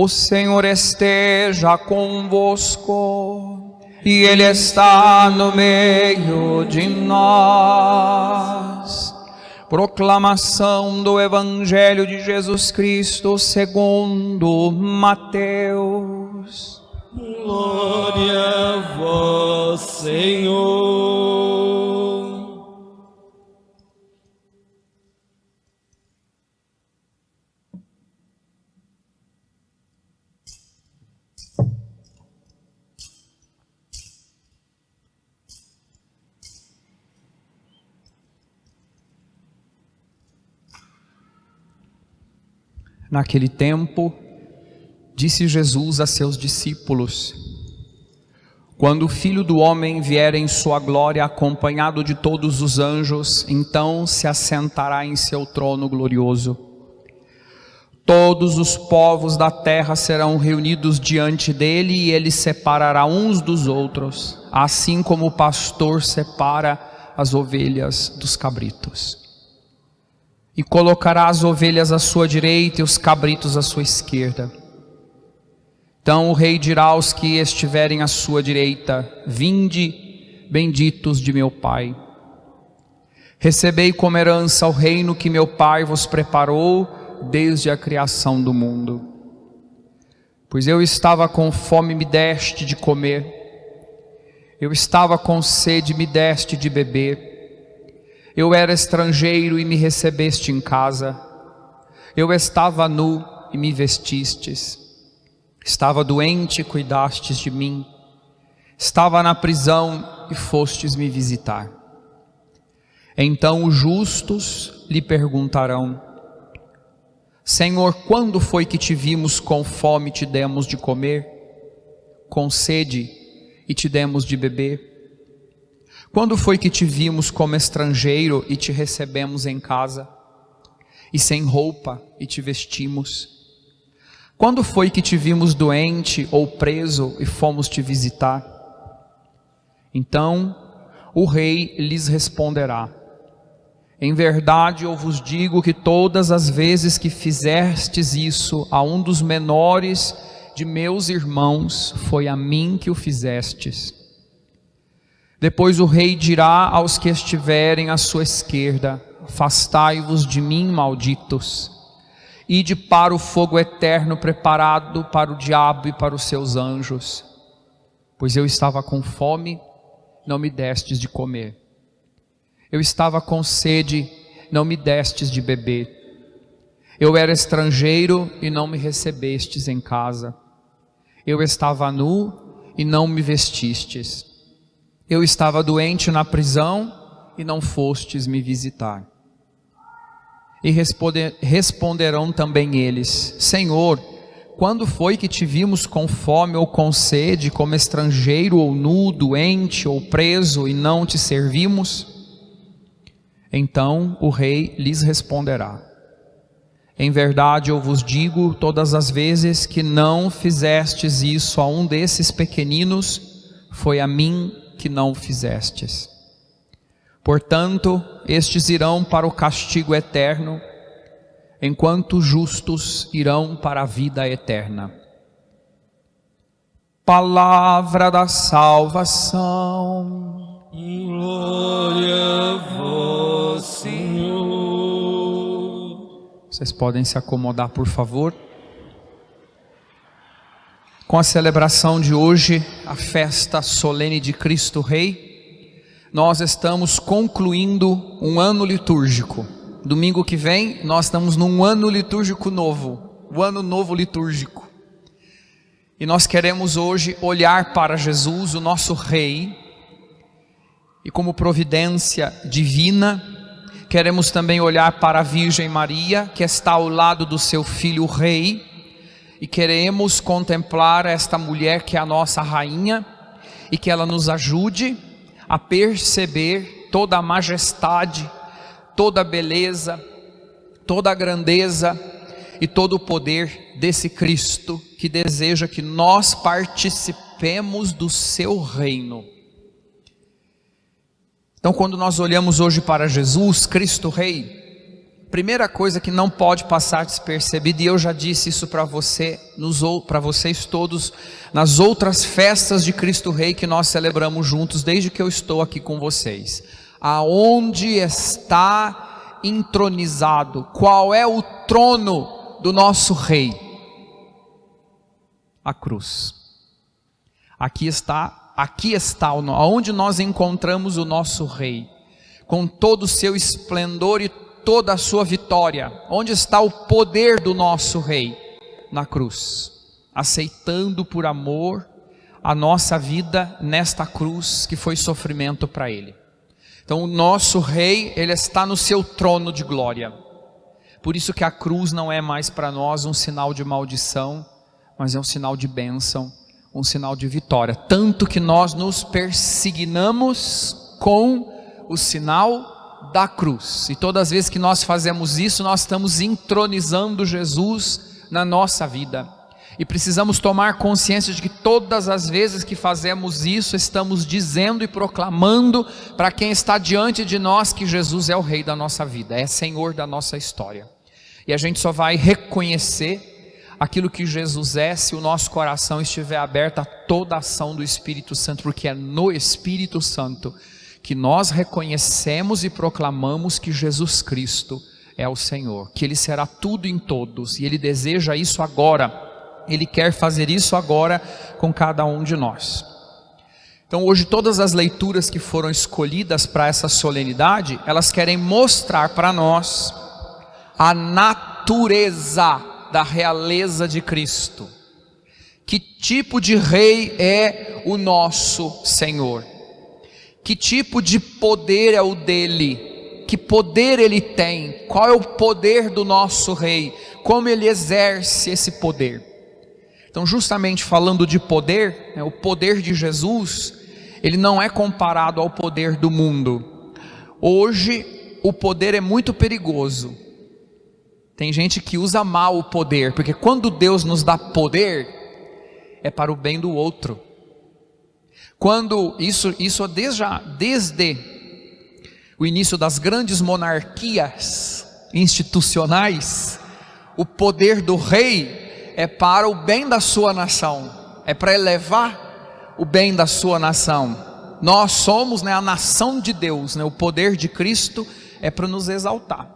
O Senhor esteja convosco, e Ele está no meio de nós. Proclamação do Evangelho de Jesus Cristo segundo Mateus. Glória a vós, Senhor. Naquele tempo, disse Jesus a seus discípulos: quando o Filho do Homem vier em sua glória acompanhado de todos os anjos, então se assentará em seu trono glorioso. Todos os povos da terra serão reunidos diante dele, e ele separará uns dos outros, assim como o pastor separa as ovelhas dos cabritos. E colocará as ovelhas à sua direita e os cabritos à sua esquerda. Então o rei dirá aos que estiverem à sua direita: vinde, benditos de meu Pai. Recebei como herança o reino que meu Pai vos preparou desde a criação do mundo. Pois eu estava com fome, me deste de comer. Eu estava com sede, me deste de beber. Eu era estrangeiro e me recebeste em casa. Eu estava nu e me vestistes. Estava doente e cuidastes de mim. Estava na prisão e fostes me visitar. Então os justos lhe perguntarão: Senhor, quando foi que te vimos com fome e te demos de comer? Com sede e te demos de beber? Quando foi que te vimos como estrangeiro e te recebemos em casa? E sem roupa e te vestimos? Quando foi que te vimos doente ou preso e fomos te visitar? Então o rei lhes responderá: em verdade eu vos digo que todas as vezes que fizestes isso a um dos menores de meus irmãos, foi a mim que o fizestes. Depois o rei dirá aos que estiverem à sua esquerda: afastai-vos de mim, malditos, ide para o fogo eterno preparado para o diabo e para os seus anjos. Pois eu estava com fome, não me destes de comer. Eu estava com sede, não me destes de beber. Eu era estrangeiro e não me recebestes em casa. Eu estava nu e não me vestistes. Eu estava doente na prisão e não fostes me visitar. E responderão também eles: Senhor, quando foi que te vimos com fome ou com sede, como estrangeiro ou nu, doente ou preso, e não te servimos? Então o rei lhes responderá: em verdade eu vos digo, todas as vezes que não fizestes isso a um desses pequeninos, foi a mim que não o fizestes. Portanto, estes irão para o castigo eterno, enquanto os justos irão para a vida eterna. Palavra da salvação. Glória a vós, Senhor. Vocês podem se acomodar, por favor. Com a celebração de hoje, a festa solene de Cristo Rei, nós estamos concluindo um ano litúrgico. Domingo que vem, nós estamos num ano litúrgico novo, o ano novo litúrgico. E nós queremos hoje olhar para Jesus, o nosso Rei, e como providência divina, queremos também olhar para a Virgem Maria, que está ao lado do seu Filho Rei, e queremos contemplar esta mulher que é a nossa rainha, e que ela nos ajude a perceber toda a majestade, toda a beleza, toda a grandeza e todo o poder desse Cristo, que deseja que nós participemos do seu reino. Então, quando nós olhamos hoje para Jesus, Cristo Rei, Primeira coisa que não pode passar despercebida, e eu já disse isso para vocês todos, nas outras festas de Cristo Rei que nós celebramos juntos, desde que eu estou aqui com vocês. Aonde está entronizado? Qual é o trono do nosso Rei? A cruz. Aqui está onde nós encontramos o nosso Rei, com todo o seu esplendor e toda a sua vitória. Onde está o poder do nosso Rei? Na cruz, aceitando por amor a nossa vida nesta cruz que foi sofrimento para Ele. Então o nosso Rei, Ele está no seu trono de glória. Por isso que a cruz não é mais para nós um sinal de maldição, mas é um sinal de bênção, um sinal de vitória. Tanto que nós nos persignamos com o sinal da cruz, e todas as vezes que nós fazemos isso, nós estamos entronizando Jesus na nossa vida, e precisamos tomar consciência de que todas as vezes que fazemos isso, estamos dizendo e proclamando para quem está diante de nós que Jesus é o Rei da nossa vida, é Senhor da nossa história, e a gente só vai reconhecer aquilo que Jesus é se o nosso coração estiver aberto a toda a ação do Espírito Santo, porque é no Espírito Santo que nós reconhecemos e proclamamos que Jesus Cristo é o Senhor, que Ele será tudo em todos, e Ele deseja isso agora, Ele quer fazer isso agora com cada um de nós. Então hoje todas as leituras que foram escolhidas para essa solenidade, elas querem mostrar para nós a natureza da realeza de Cristo. Que tipo de Rei é o nosso Senhor? Que tipo de poder é o dele? Que poder ele tem? Qual é o poder do nosso Rei? Como ele exerce esse poder? Então, justamente falando de poder, o poder de Jesus, ele não é comparado ao poder do mundo. Hoje, o poder é muito perigoso. Tem gente que usa mal o poder, porque quando Deus nos dá poder, é para o bem do outro. Quando isso desde o início das grandes monarquias institucionais, o poder do rei é para o bem da sua nação, é para elevar o bem da sua nação. Nós somos, a nação de Deus, o poder de Cristo é para nos exaltar.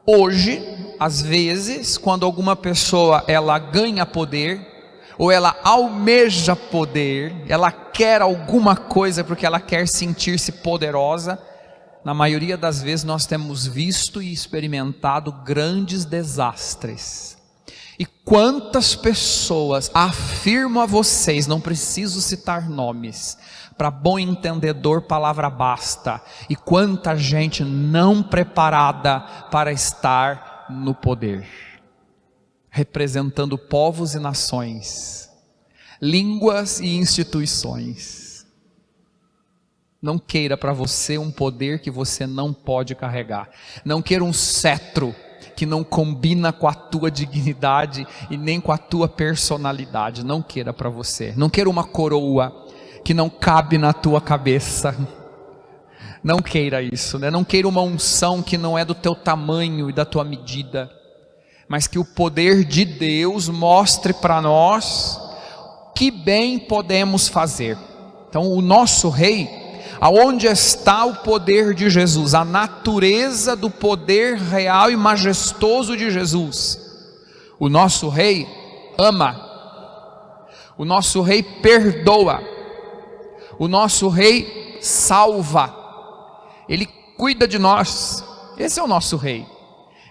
Hoje, às vezes, quando alguma pessoa ela ganha poder, ou ela almeja poder, ela quer alguma coisa porque ela quer sentir-se poderosa, na maioria das vezes nós temos visto e experimentado grandes desastres. E quantas pessoas, afirmo a vocês, não preciso citar nomes, para bom entendedor palavra basta, e quanta gente não preparada para estar no poder, representando povos e nações, línguas e instituições. Não queira para você um poder que você não pode carregar. Não queira um cetro que não combina com a tua dignidade e nem com a tua personalidade. Não queira para você. Não queira uma coroa que não cabe na tua cabeça. Não queira isso, Não queira uma unção que não é do teu tamanho e da tua medida, mas que o poder de Deus mostre para nós que bem podemos fazer. Então o nosso Rei, aonde está o poder de Jesus, a natureza do poder real e majestoso de Jesus? O nosso Rei ama, o nosso Rei perdoa, o nosso Rei salva, Ele cuida de nós. Esse é o nosso Rei.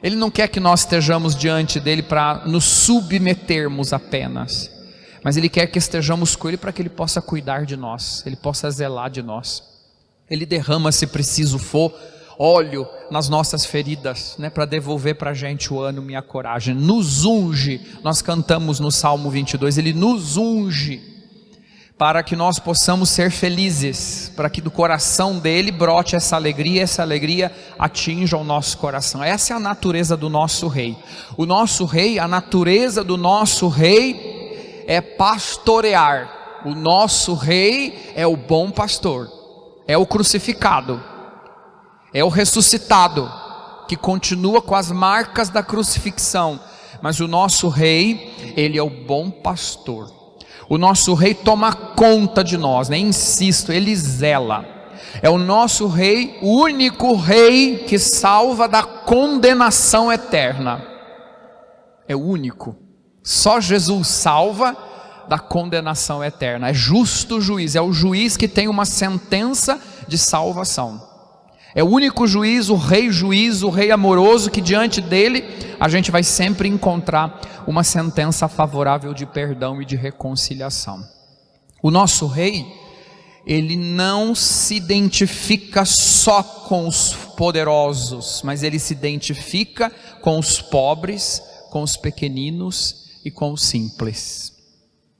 Ele não quer que nós estejamos diante dele para nos submetermos apenas, mas Ele quer que estejamos com Ele para que Ele possa cuidar de nós, Ele possa zelar de nós. Ele derrama, se preciso for, óleo nas nossas feridas, para devolver para a gente o ânimo e a coragem. Nos unge, nós cantamos no Salmo 22, Ele nos unge, para que nós possamos ser felizes, para que do coração dele brote essa alegria atinja o nosso coração. Essa é a natureza do nosso Rei. O nosso Rei, a natureza do nosso Rei é pastorear. O nosso Rei é o bom pastor, é o crucificado, é o ressuscitado, que continua com as marcas da crucifixão, mas o nosso rei, ele é o bom pastor. O nosso rei toma conta de nós, né? Insisto, ele zela. É o nosso rei, o único rei que salva da condenação eterna. É o único. Só Jesus salva da condenação eterna. É justo juiz, é o juiz que tem uma sentença de salvação. É o único juiz, o rei amoroso, que diante dele a gente vai sempre encontrar uma sentença favorável de perdão e de reconciliação. O nosso rei, ele não se identifica só com os poderosos, mas ele se identifica com os pobres, com os pequeninos e com os simples.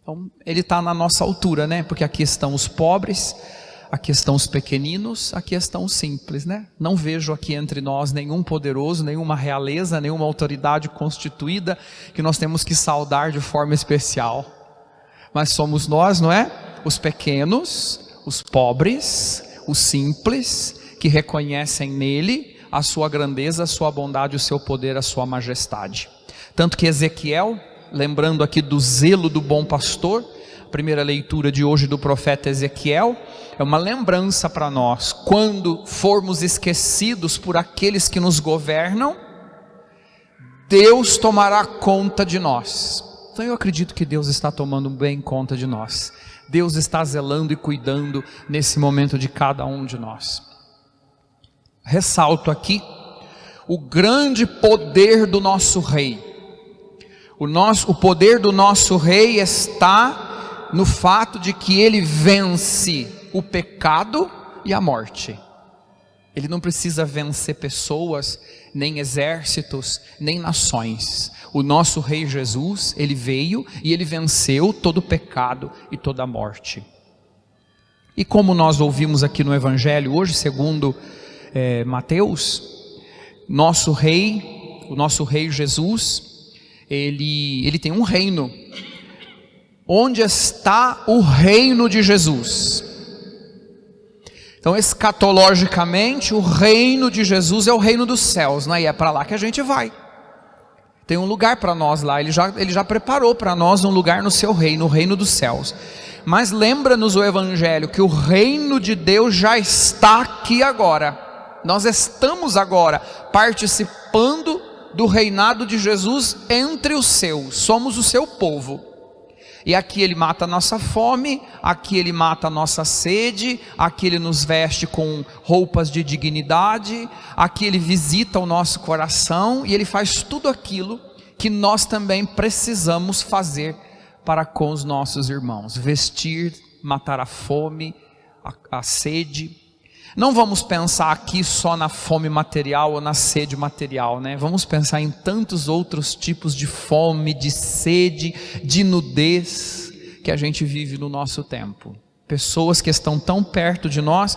Então ele está na nossa altura, né? Porque aqui estão os pobres, aqui estão os pequeninos, aqui estão os simples, né? Não vejo aqui entre nós nenhum poderoso, nenhuma realeza, nenhuma autoridade constituída que nós temos que saudar de forma especial. Mas somos nós, não é? Os pequenos, os pobres, os simples, que reconhecem nele a sua grandeza, a sua bondade, o seu poder, a sua majestade. Tanto que Ezequiel, lembrando aqui do zelo do bom pastor, a primeira leitura de hoje do profeta Ezequiel, é uma lembrança para nós. Quando formos esquecidos por aqueles que nos governam, Deus tomará conta de nós. Então eu acredito que Deus está tomando bem conta de nós. Deus está zelando e cuidando nesse momento de cada um de nós. Ressalto aqui o grande poder do nosso rei. O poder do nosso rei está no fato de que ele vence o pecado e a morte. Ele não precisa vencer pessoas, nem exércitos, nem nações. O nosso rei Jesus, ele veio e ele venceu todo o pecado e toda a morte. E como nós ouvimos aqui no Evangelho hoje, segundo Mateus, o nosso rei Jesus, ele tem um reino. Onde está o reino de Jesus? Então, escatologicamente, o reino de Jesus é o reino dos céus, né? E é para lá que a gente vai. Tem um lugar para nós lá, ele já preparou para nós um lugar no seu reino, o reino dos céus. Mas lembra-nos o Evangelho que o reino de Deus já está aqui agora. Nós estamos agora participando do reinado de Jesus entre os seus, somos o seu povo. E aqui ele mata a nossa fome, aqui ele mata a nossa sede, aqui ele nos veste com roupas de dignidade, aqui ele visita o nosso coração e ele faz tudo aquilo que nós também precisamos fazer para com os nossos irmãos: vestir, matar a fome, a sede. Não vamos pensar aqui só na fome material ou na sede material, né? Vamos pensar em tantos outros tipos de fome, de sede, de nudez que a gente vive no nosso tempo. Pessoas que estão tão perto de nós,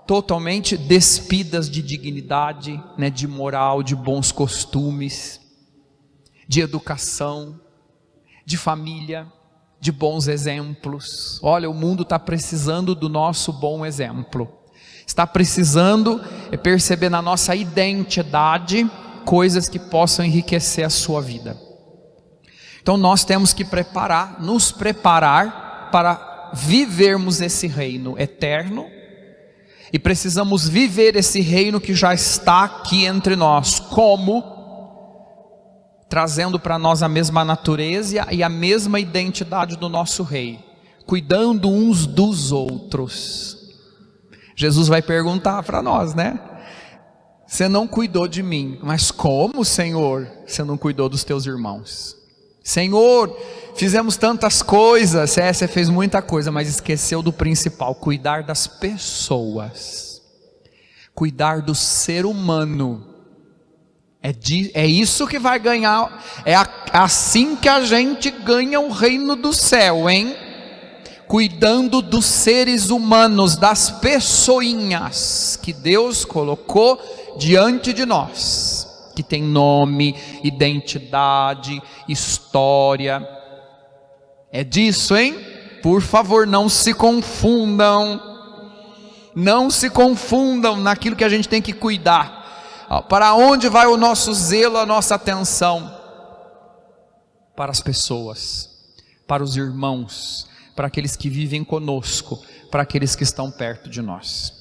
totalmente despidas de dignidade, né? De moral, de bons costumes, de educação, de família, de bons exemplos. Olha, o mundo está precisando do nosso bom exemplo. Está precisando perceber na nossa identidade coisas que possam enriquecer a sua vida. Então nós temos que nos preparar para vivermos esse reino eterno. E precisamos viver esse reino que já está aqui entre nós. Como? Trazendo para nós a mesma natureza e a mesma identidade do nosso rei. Cuidando uns dos outros. Jesus vai perguntar para nós, né? Você não cuidou de mim, mas como, Senhor, você não cuidou dos teus irmãos? Senhor, fizemos tantas coisas, você fez muita coisa, mas esqueceu do principal: cuidar das pessoas, cuidar do ser humano. É isso que vai ganhar, assim que a gente ganha o reino do céu, hein? Cuidando dos seres humanos, das pessoinhas que Deus colocou diante de nós, que tem nome, identidade, história. É disso, hein? Por favor, não se confundam naquilo que a gente tem que cuidar. Para onde vai o nosso zelo, a nossa atenção? Para as pessoas, para os irmãos, para aqueles que vivem conosco, para aqueles que estão perto de nós.